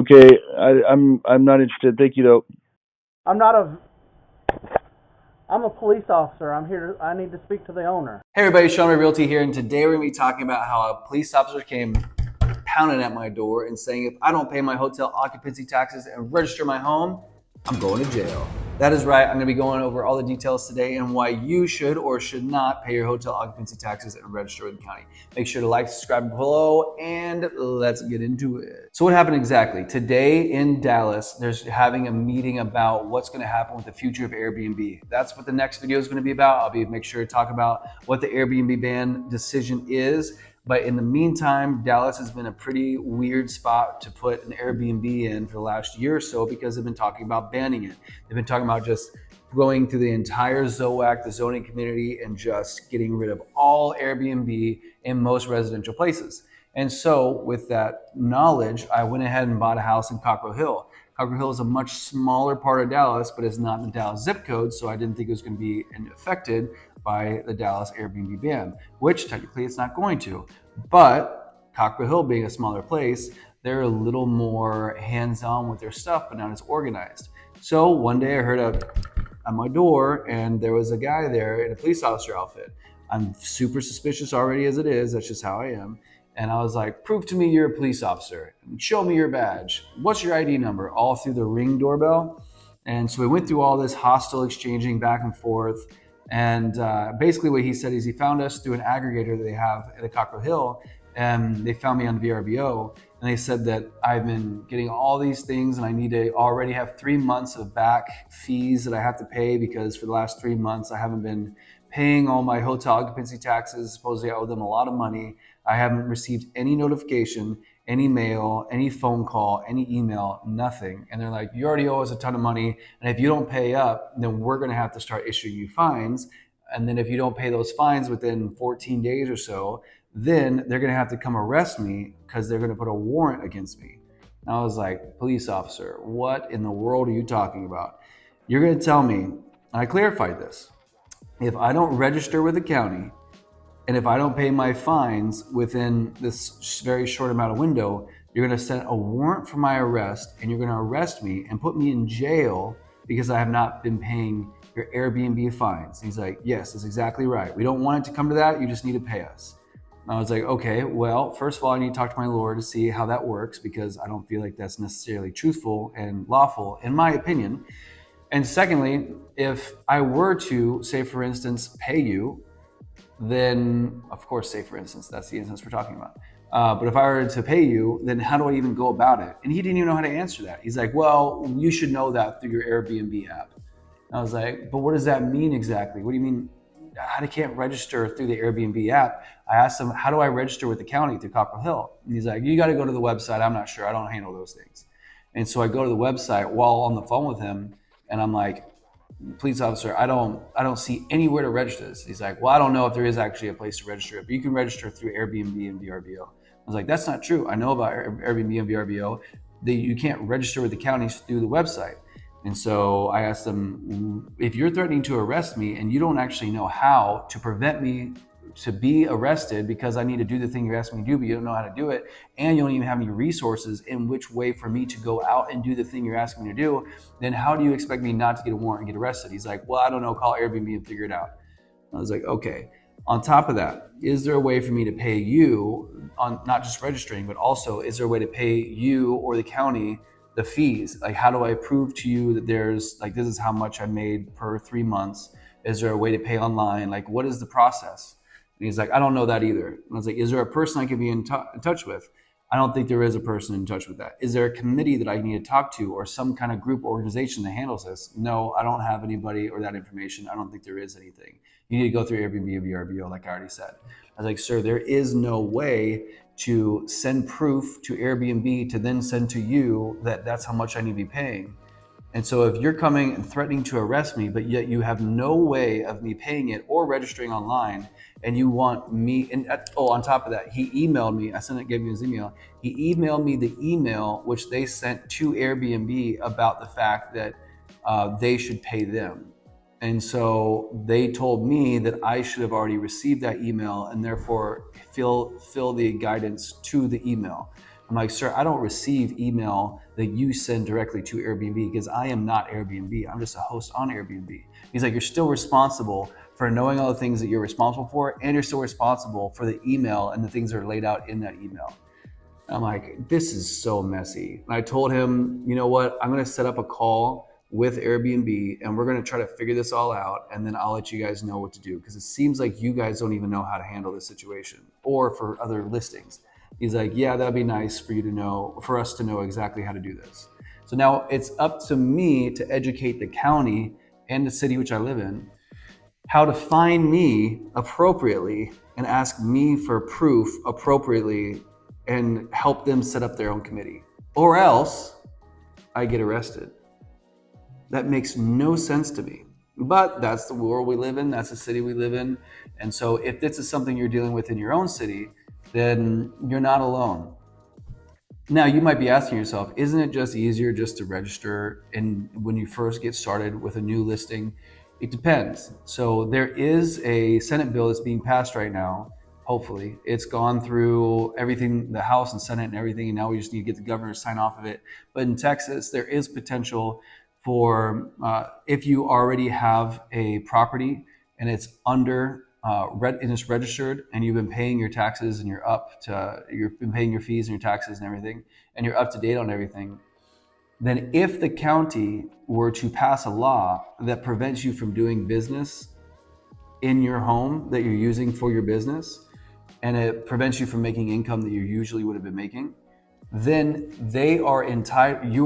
Okay, I'm not interested. Thank you though. I'm not a. I'm a police officer. I'm here. I need to speak to the owner. Hey everybody, Sean Ray Realty here, and today we're going to be talking about how a police officer came pounding at my door and saying if I don't pay my hotel occupancy taxes and register my home, I'm going to jail. That is right. I'm going to be going over all the details today and why you should or should not pay your hotel occupancy taxes and register with the county. Make sure to like, subscribe below, and let's get into it. So what happened exactly? Today in Dallas, there's having a meeting about what's going to happen with the future of Airbnb. That's what the next video is going to be about. Make sure to talk about what the Airbnb ban decision is. But in the meantime, Dallas has been a pretty weird spot to put an Airbnb in for the last year or so because they've been talking about banning it. They've been talking about just going through the entire ZOAC, the zoning community, and just getting rid of all Airbnb in most residential places. And so with that knowledge, I went ahead and bought a house in Cockrell Hill. Cockrell Hill is a much smaller part of Dallas, but it's not in the Dallas zip code, so I didn't think it was going to be affected by the Dallas Airbnb ban, which technically it's not going to. But Cockrell Hill being a smaller place, they're a little more hands-on with their stuff, but not as organized. So one day I heard at my door, and there was a guy there in a police officer outfit. I'm super suspicious already as it is. That's just how I am. And I was like, prove to me you're a police officer. Show me your badge. What's your ID number? All through the Ring doorbell. And so we went through all this hostile exchanging back and forth. And basically what he said is he found us through an aggregator that they have at the Cockrell Hill. And they found me on VRBO. And they said that I've been getting all these things and I need to already have 3 months of back fees that I have to pay because for the last 3 months I haven't been paying all my hotel occupancy taxes. Supposedly I owe them a lot of money. I haven't received any notification, any mail, any phone call, any email, nothing. And they're like, you already owe us a ton of money. And if you don't pay up, then we're going to have to start issuing you fines. And then if you don't pay those fines within 14 days or so, then they're going to have to come arrest me because they're going to put a warrant against me. And I was like, police officer, what in the world are you talking about? You're going to tell me, and I clarified this, if I don't register with the county, and if I don't pay my fines within this very short amount of window, you're going to send a warrant for my arrest and you're going to arrest me and put me in jail because I have not been paying your Airbnb fines. And he's like, yes, that's exactly right. We don't want it to come to that. You just need to pay us. And I was like, okay, well, first of all, I need to talk to my lawyer to see how that works because I don't feel like that's necessarily truthful and lawful, in my opinion. And secondly, if I were to, say, for instance, pay you, then of course, say for instance, that's the instance we're talking about. But if I were to pay you, then how do I even go about it? And he didn't even know how to answer that. He's like, well, you should know that through your Airbnb app. And I was like, but what does that mean exactly? What do you mean? I can't register through the Airbnb app. I asked him, how do I register with the county through Cockrell Hill? And he's like, you got to go to the website. I'm not sure. I don't handle those things. And so I go to the website while on the phone with him, and I'm like, police officer, I don't see anywhere to register this. He's like, well, I don't know if there is actually a place to register it, but you can register through Airbnb and VRBO. I was like, that's not true. I know about Airbnb and VRBO. You can't register with the counties through the website. And so I asked them, if you're threatening to arrest me and you don't actually know how to prevent me to be arrested because I need to do the thing you're asking me to do, but you don't know how to do it, and you don't even have any resources in which way for me to go out and do the thing you're asking me to do, then how do you expect me not to get a warrant and get arrested? He's like, well, I don't know, call Airbnb and figure it out. I was like, okay. On top of that, is there a way for me to pay you on not just registering, but also is there a way to pay you or the county the fees? Like, how do I prove to you that there's like, this is how much I made per 3 months? Is there a way to pay online? Like, what is the process? And he's like, I don't know that either. And I was like, is there a person I could be in touch with? I don't think there is a person in touch with that. Is there a committee that I need to talk to or some kind of group organization that handles this? No, I don't have anybody or that information. I don't think there is anything. You need to go through Airbnb and VRBO, like I already said. I was like, sir, there is no way to send proof to Airbnb to then send to you that that's how much I need to be paying. And so if you're coming and threatening to arrest me, but yet you have no way of me paying it or registering online, and you want me, and on top of that, he emailed me, gave me his email. He emailed me the email which they sent to Airbnb about the fact that they should pay them. And so they told me that I should have already received that email and therefore fill the guidance to the email. I'm like, sir, I don't receive email that you send directly to Airbnb because I am not Airbnb. I'm just a host on Airbnb. He's like, you're still responsible for knowing all the things that you're responsible for, and you're still responsible for the email and the things that are laid out in that email. And I'm like, this is so messy. And I told him, you know what? I'm going to set up a call with Airbnb and we're going to try to figure this all out. And then I'll let you guys know what to do. Because it seems like you guys don't even know how to handle this situation or for other listings. He's like, yeah, that'd be nice for you to know, for us to know exactly how to do this. So now it's up to me to educate the county and the city which I live in how to find me appropriately and ask me for proof appropriately and help them set up their own committee. Or else I get arrested. That makes no sense to me. But that's the world we live in, that's the city we live in. And so if this is something you're dealing with in your own city, then you're not alone. Now you might be asking yourself, isn't it just easier just to register and when you first get started with a new listing? It depends. So there is a Senate bill that's being passed right now. Hopefully it's gone through everything, the House and Senate and everything, and now we just need to get the governor to sign off of it. But in Texas, there is potential for if you already have a property and it's under and it's registered and you've been paying your taxes and you've been paying your fees and your taxes and everything, and you're up to date on everything, then if the county were to pass a law that prevents you from doing business in your home that you're using for your business, and it prevents you from making income that you usually would have been making, then you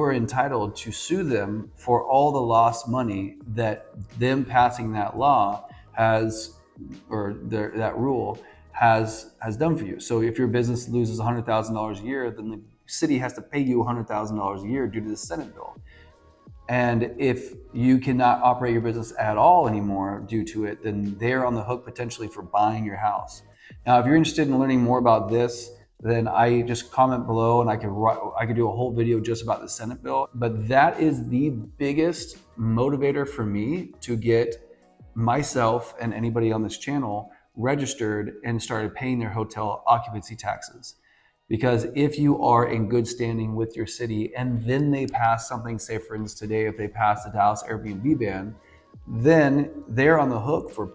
are entitled to sue them for all the lost money that them passing that law that rule has done for you. So if your business loses $100,000 a year, then the city has to pay you $100,000 a year due to the Senate bill. And if you cannot operate your business at all anymore due to it, then they're on the hook potentially for buying your house. Now, if you're interested in learning more about this, then I just comment below and I could do a whole video just about the Senate bill. But that is the biggest motivator for me to get myself and anybody on this channel registered and started paying their hotel occupancy taxes. Because if you are in good standing with your city and then they pass something, say for instance today, if they pass the Dallas Airbnb ban, then they're on the hook for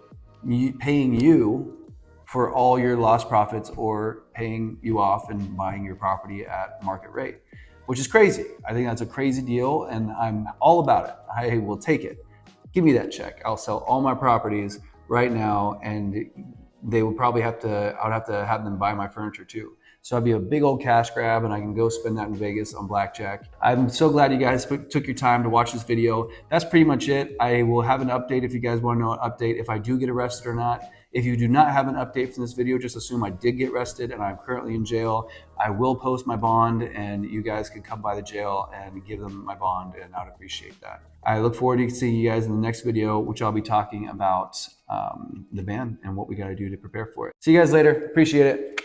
paying you for all your lost profits or paying you off and buying your property at market rate, which is crazy. I think that's a crazy deal and I'm all about it. I will take it. Give me that check. I'll sell all my properties right now and they would probably I would have to have them buy my furniture too. So I'd be a big old cash grab and I can go spend that in Vegas on blackjack. I'm so glad you guys took your time to watch this video. That's pretty much it. I will have an update if you guys want to know an update, if I do get arrested or not. If you do not have an update from this video, just assume I did get arrested and I'm currently in jail. I will post my bond and you guys can come by the jail and give them my bond and I'd appreciate that. I look forward to seeing you guys in the next video, which I'll be talking about the ban and what we got to do to prepare for it. See you guys later. Appreciate it.